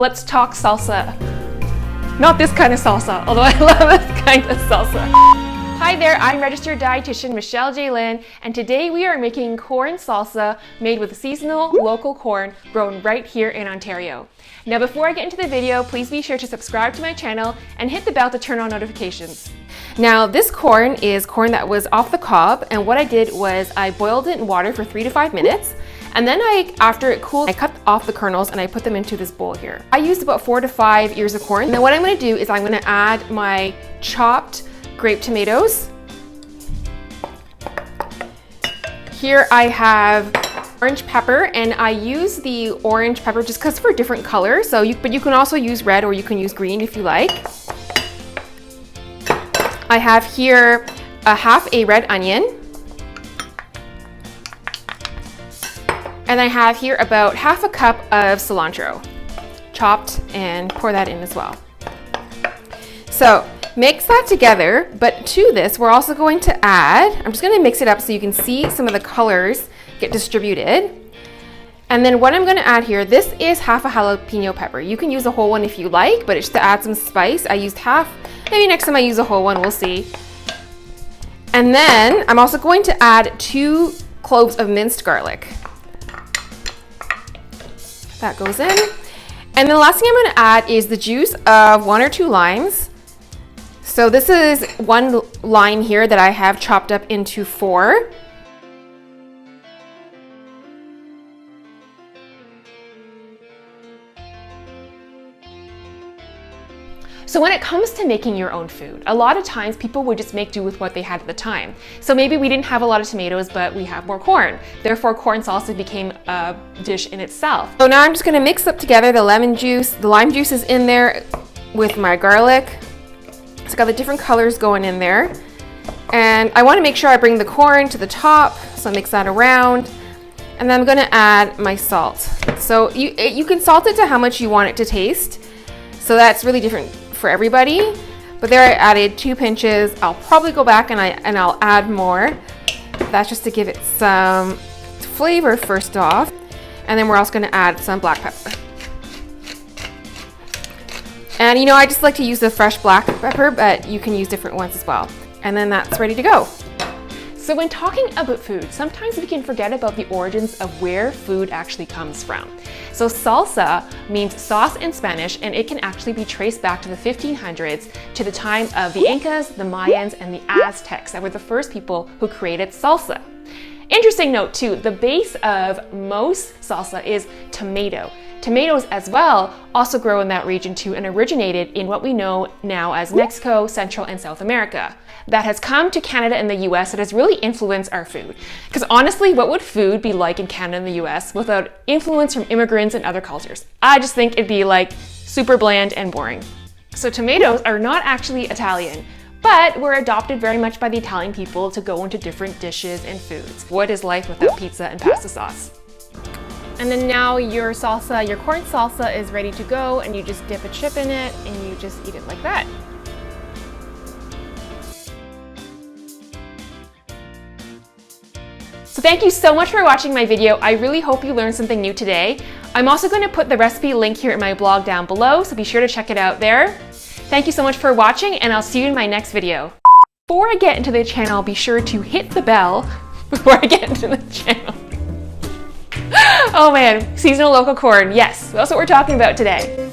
Let's talk salsa. Not this kind of salsa, although I love this kind of salsa. Hi there, I'm registered dietitian Michelle J. Lynn, and today we are making corn salsa made with seasonal local corn grown right here in Ontario. Now before I get into the video, please be sure to subscribe to my channel and hit the bell to turn on notifications. Now this corn is corn that was off the cob, and what I did was I boiled it in water for 3 to 5 minutes. And then after it cooled, I cut off the kernels and I put them into this bowl here. I used about 4 to 5 ears of corn. Now what I'm gonna do is I'm gonna add my chopped grape tomatoes. Here I have orange pepper, and I use the orange pepper just because for different colors. But you can also use red or you can use green if you like. I have here half a red onion. And I have here about half a cup of cilantro, chopped, and pour that in as well. So mix that together, but to this we're also going to add, I'm just going to mix it up so you can see some of the colors get distributed. And then what I'm going to add here, this is half a jalapeno pepper. You can use a whole one if you like, but it's just to add some spice. I used half, maybe next time I use a whole one, we'll see. And then I'm also going to add 2 cloves of minced garlic. That goes in. And then the last thing I'm going to add is the juice of 1 or 2 limes. So this is 1 lime here that I have chopped up into 4. So when it comes to making your own food, a lot of times people would just make do with what they had at the time. So maybe we didn't have a lot of tomatoes, but we have more corn. Therefore, corn salsa became a dish in itself. So now I'm just gonna mix up together the lemon juice. The lime juice is in there with my garlic. It's got the different colors going in there. And I wanna make sure I bring the corn to the top, so I mix that around. And then I'm gonna add my salt. So you can salt it to how much you want it to taste. So that's really different for everybody, but there I added 2 pinches. I'll probably go back and I'll add more. That's just to give it some flavor first off, and then we're also going to add some black pepper. And you know, I just like to use the fresh black pepper, but you can use different ones as well. And then that's ready to go. So when talking about food, sometimes we can forget about the origins of where food actually comes from. So salsa means sauce in Spanish, and it can actually be traced back to the 1500s, to the time of the Incas, the Mayans, and the Aztecs that were the first people who created salsa. Interesting note too, the base of most salsa is tomato. Tomatoes as well also grow in that region too, and originated in what we know now as Mexico, Central and South America. That has come to Canada and the US that has really influenced our food. Because honestly, what would food be like in Canada and the US without influence from immigrants and other cultures? I just think it'd be like super bland and boring. So tomatoes are not actually Italian, but were adopted very much by the Italian people to go into different dishes and foods. What is life without pizza and pasta sauce? And then now your salsa, your corn salsa is ready to go, and you just dip a chip in it and you just eat it like that. So thank you so much for watching my video. I really hope you learned something new today. I'm also going to put the recipe link here in my blog down below, so be sure to check it out there. Thank you so much for watching, and I'll see you in my next video. Before I get into the channel, be sure to hit the bell before I get into the channel. Oh man, seasonal local corn. Yes, that's what we're talking about today.